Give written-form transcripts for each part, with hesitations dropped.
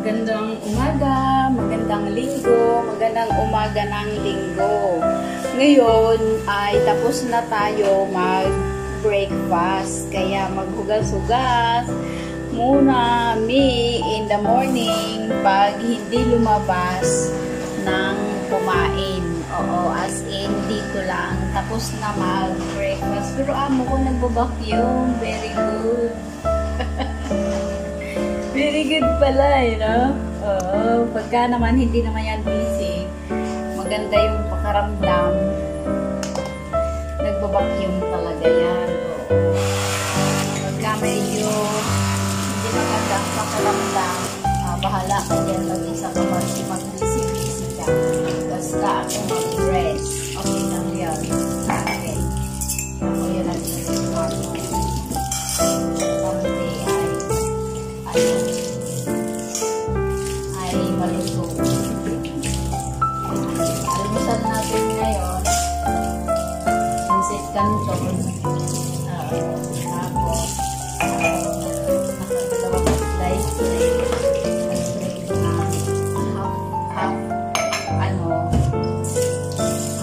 Magandang umaga, magandang linggo, magandang umaga ng linggo. Ngayon ay tapos na tayo mag-breakfast. Kaya maghugas-hugas muna me in the morning pag hindi lumabas ng kumain. Oo, as in dito lang. Tapos na mag-breakfast. Pero amo ko nagbo-vacuum. Very good. Very good pala, you know? Oo, pagka naman hindi naman yan busy, maganda yung pakaramdam. Nagbabakyum talaga yan. Oo. Pagka medyo hindi maganda ang pakaramdam, bahala ka dyan, mag-isa ka mag-busy-busy ka. Basta ako mag-rest. Okay lang yan. Okay. Ako yun ang ginagawa mo. Almusal natin ngayon Vincent Canton, tapos nakadalawang slice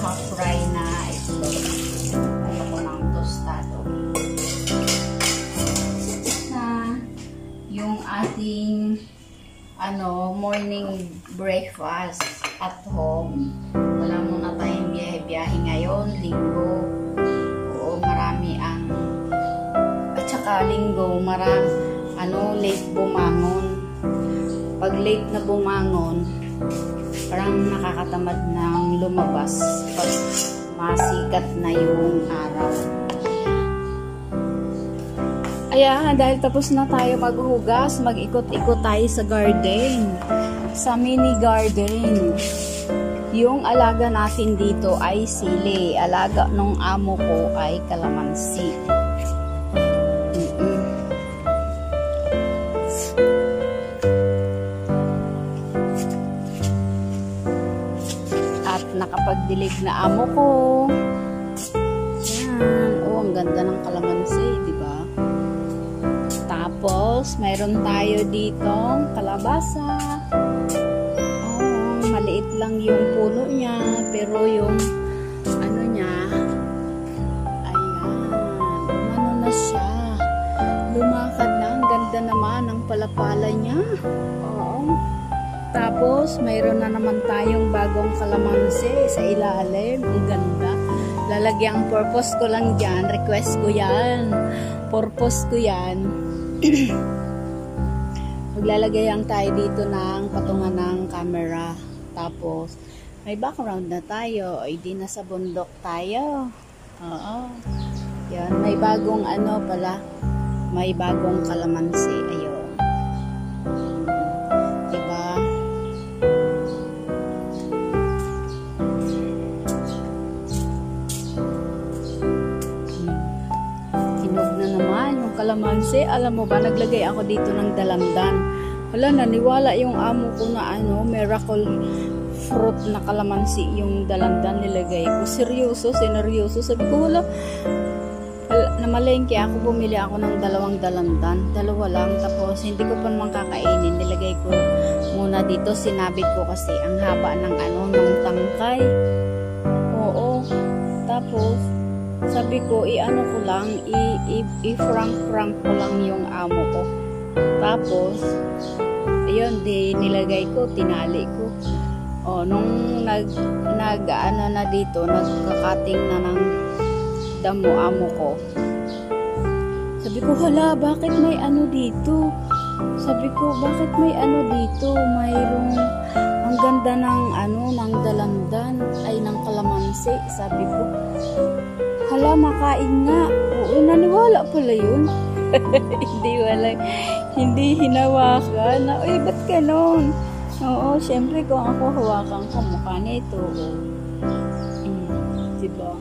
half fry na itlog. Ayaw ko ng tostado na yung ating morning breakfast at home. Wala muna tayong biyahe-biyahe ngayon, linggo. Oo, marami ang at saka linggo, late bumangon. Pag late na bumangon, parang nakakatamad ng lumabas pag masikat na yung araw. Ayan, dahil tapos na tayo maghugas, mag-ikot-ikot tayo sa garden. Sa mini garden. Yung alaga natin dito ay sili. Alaga nung amo ko ay kalamansi. At nakapagdilig na amo ko. Yan. Oh, ang ganda ng kalamansi, di ba? Tapos, mayroon tayo ditong kalabasa. Oh, maliit lang yung puno niya, pero yung niya, ayan, na siya. Lumakad na, ang ganda naman ang palapala niya. Oo. Tapos, mayroon na naman tayong bagong kalamansi sa ilalim. Ang ganda. Lalagyan, purpose ko lang dyan, request ko yan. Purpose ko yan. Maglalagay tayo dito ng patungan ng camera. Tapos, may background na tayo. Ay, di na sa bundok tayo. Oo. Yan. May bagong may bagong kalamansi. Ayun. Diba? Kalamansi, alam mo ba, naglagay ako dito ng dalandan. Wala, naniwala yung amo ko na miracle fruit na kalamansi yung dalandan nilagay ko. Seryoso. Sabi ko, wala, namalengke ako, bumili ako ng 2 dalandan. 2 lang, tapos hindi ko pa naman kakainin. Nilagay ko muna dito, sinabit ko kasi ang haba ng ng tangkay. Oo. Tapos, sabi ko, ko lang, i-frank ko lang yung amo ko. Tapos, ayun, nilagay ko, tinali ko. O, nung na dito, nagkakating na ng damo amo ko. Sabi ko, hala, bakit may dito? Sabi ko, bakit may dito? Mayroong, ang ganda ng ng dalandan, ay ng kalamansi. Sabi ko, hala, makain nga. Oo, naniwala pala yun. Hindi hinawakan. Uy, ba't ganon? Oo, syempre kung ako hawakan ko, mukha nito. Diba?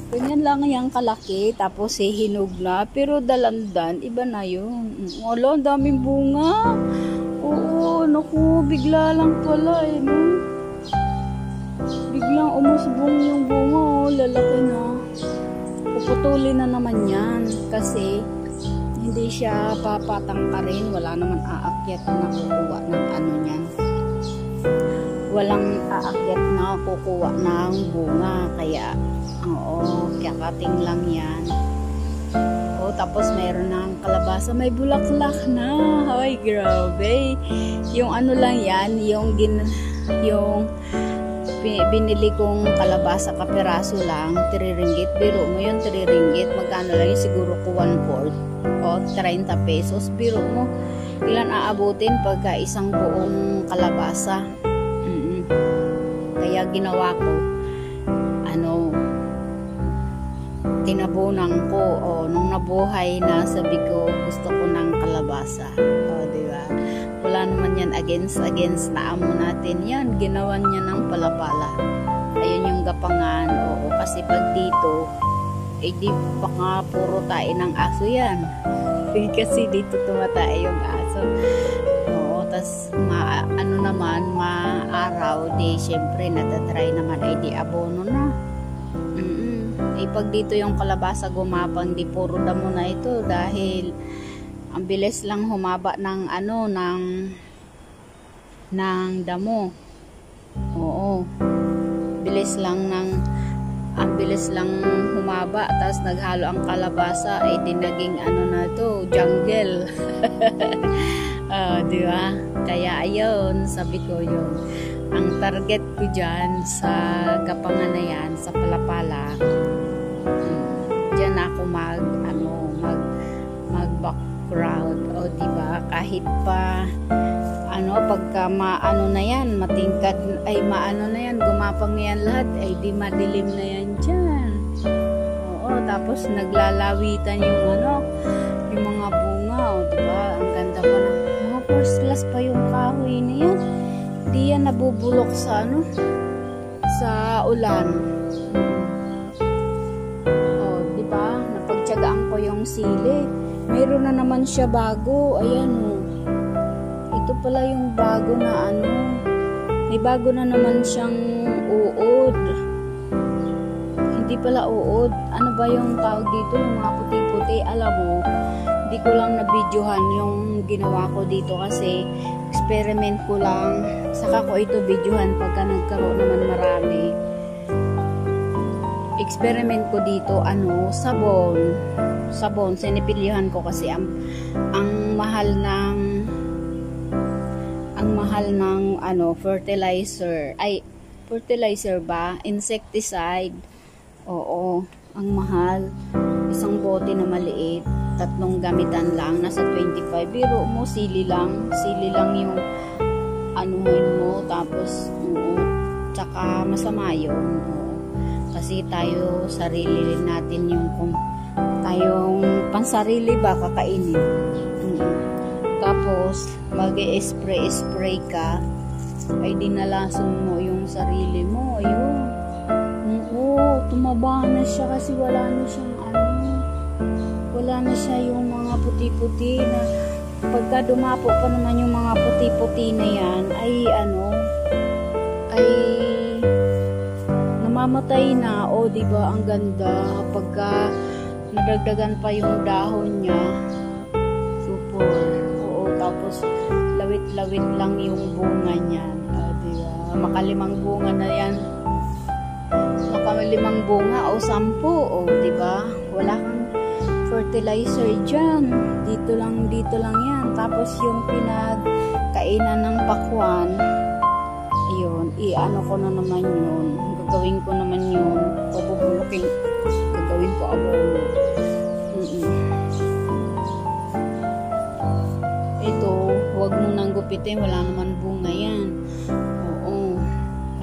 Ganyan lang yung kalaki, tapos hinog na. Pero dalandan, iba na yun. Wala, ang daming bunga. Oo, naku, bigla lang pala, no? Biglang umusbong yung bunga, lalaki na. Puputulin na naman yan kasi hindi siya papatangkarin, wala naman aakyat na kukuha ng ano niyan. Walang aakyat na kukuha ng bunga, kaya oo, kakating lang yan. O, tapos meron ng kalabasa, may bulaklak na. Ay, grabe. Yung ano lang yan, yung binili kong kalabasa kapiraso lang, 3 ringgit. Biro mo yun, 3 ringgit. Magkano lang yun? Siguro ko 1/4 o 30 pesos. Biro mo, ilan aabutin pagka isang buong kalabasa. Kaya ginawa ko, tinabunan ko, nung nabuhay na, sabi ko, gusto ko ng kalabasa. Diba? Wala naman yan against na amo natin. Yan, ginawan niya ng palapala. Ayun yung gapangan. Oo, kasi pag dito, di baka puro tae ng aso yan. Kasi dito tumatae yung aso. Oo, tas maaraw, di syempre natatry naman, di abono na. Pag dito yung kalabasa gumapang, di puro damo na ito, dahil ang bilis lang humaba ng ng damo. Oo, ang bilis lang humaba, tapos naghalo ang kalabasa, di naging na to, jungle. Di ba? Kaya ayun, sabi ko yun, ang target ko dyan sa gapangan na yan, sa palapala, dyan ako mag background, diba, kahit pa pagka na yan, matingkad, na yan, gumapang na yan lahat, di madilim na yan dyan. Oo, tapos naglalawitan yung mga bunga, diba, ang ganda pa na, mga first class pa yung kahoy na yan, di yan nabubulok sa sa ulan. Napagtyagaan ko yung sili. Mayroon na naman siya bago. Ayan o. Ito pala yung bago na may bago na naman siyang uod. Hindi pala uod. Ano ba yung tawag dito? Yung mga puti-puti. Alam mo, hindi ko lang na-videohan yung ginawa ko dito kasi experiment ko lang. Saka ko ito videohan pagka nagkaroon naman marami. Experiment ko dito, sabon. Sinipilihan ko kasi ang mahal ng fertilizer. Fertilizer ba? Insecticide. Oo, ang mahal. Isang bote na maliit, 3 gamitan lang, nasa 25. Biro mo, sili lang yung mo, tapos tsaka masama yun. Kasi tayo, sarili natin tayong pansarili ba kakainin. Tapos mag-spray ka, dinalason mo yung sarili mo. Ayun. Oo, tumaba na siya kasi wala na siya yung mga puti-puti na pagka dumapo pa naman yung mga puti-puti na yan ay namamatay na. Diba, ang ganda pagka nadagdagan pa yung dahon niya, super. Oo, tapos lawit-lawit lang yung bunga niya. Diba, makalimang bunga na yan, makalimang bunga o 10. Diba, wala kang fertilizer dyan, dito lang yan. Tapos yung pinagkainan ng pakwan, yun, ko na naman yun, gagawin ko naman yun, pabubulukin, gagawin ko abono. Ito, huwag mo nang gupitin, wala naman bunga yan. Oo,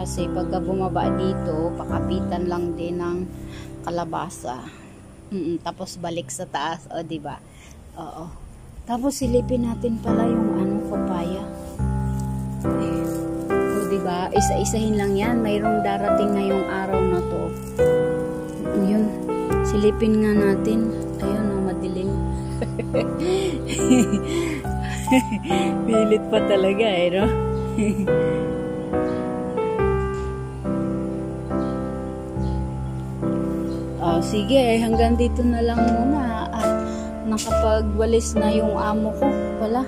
kasi pagka bumaba dito, pakapitan lang din ng kalabasa. Tapos balik sa taas, diba? Oo. Tapos silipin natin pala yung papaya. Diba? Isa-isahin lang yan. Mayroong darating ngayong araw na to. Yun. Silipin nga natin. Ayun, madilim. Pilit pa talaga, no? Sige, hanggang dito na lang muna. At nakapagwalis na yung amo ko. Wala.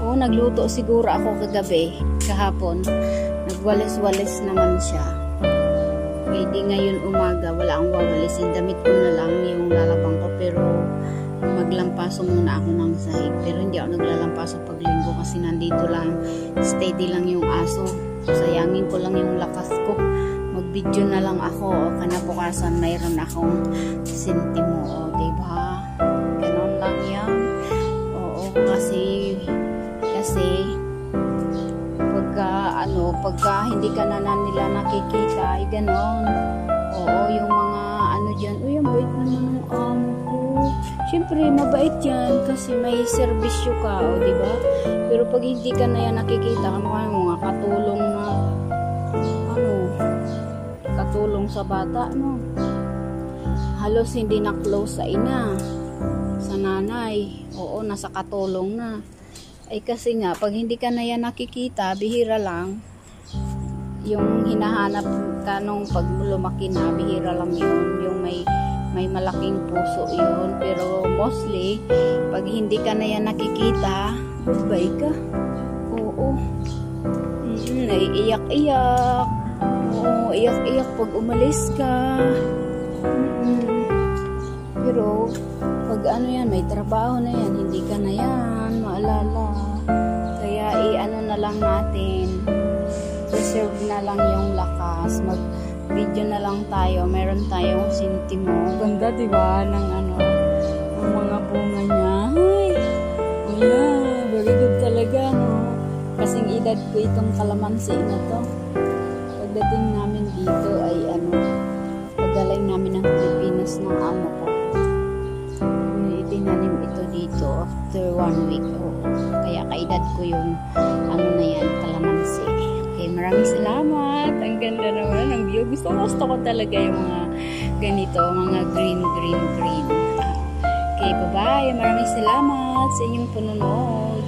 Oo, nagluto siguro ako kagabi, kahapon. Nagwalis-walis naman siya. Pwede ngayon umaga, wala akong wawalisin. Damit ko na lang yung lalabang ko, pero maglampaso muna ako ng sahig. Pero hindi ako naglalampaso pag linggo kasi nandito lang, steady lang yung aso. Sayangin ko lang yung lakas ko. Mag-video na lang ako. O kanabukasan mayroon akong sentimo. O diba? Ganon lang yan. Oo, kasi pagka hindi ka na nila nakikita, ay ganon. Oo, yung mga dyan, uy, ang bait naman ng amo ko. Siyempre, mabait yan kasi may serbisyo ka, o diba? Pero pag hindi ka na yan nakikita, mga katulong na katulong sa bata, no? Halos hindi na close sa ina, sa nanay. Oo, nasa katulong na. Ay kasi nga, pag hindi ka na yan nakikita, bihira lang. Yung hinahanap ka nung pag lumaki na, bihira lang yun. Yung may malaking puso yun. Pero mostly, pag hindi ka na yan nakikita, goodbye ka. Oo. Naiiyak-iyak. Oo, iyak-iyak pag umalis ka. Pero, pag yan, may trabaho na yan, hindi ka na yan maalala. Kaya na lang natin, reserve na lang yung lakas, mag-video na lang tayo, meron tayong sintimo. Ganda diba ng ng mga bunga niya. Ay, very good talaga, no? Kasing edad ko itong kalamansi na to. Pagdating namin dito ay pagaling namin ng Pilipinas ng amo ko. Itinanim ito dito after 1 week. Kaya kaedad ko yung na yan, kalamansi. Okay, maraming salamat. Ang ganda naman ng view. Gusto ko talaga yung mga ganito, mga green. Okay, bye-bye. Maraming salamat sa inyong panonood.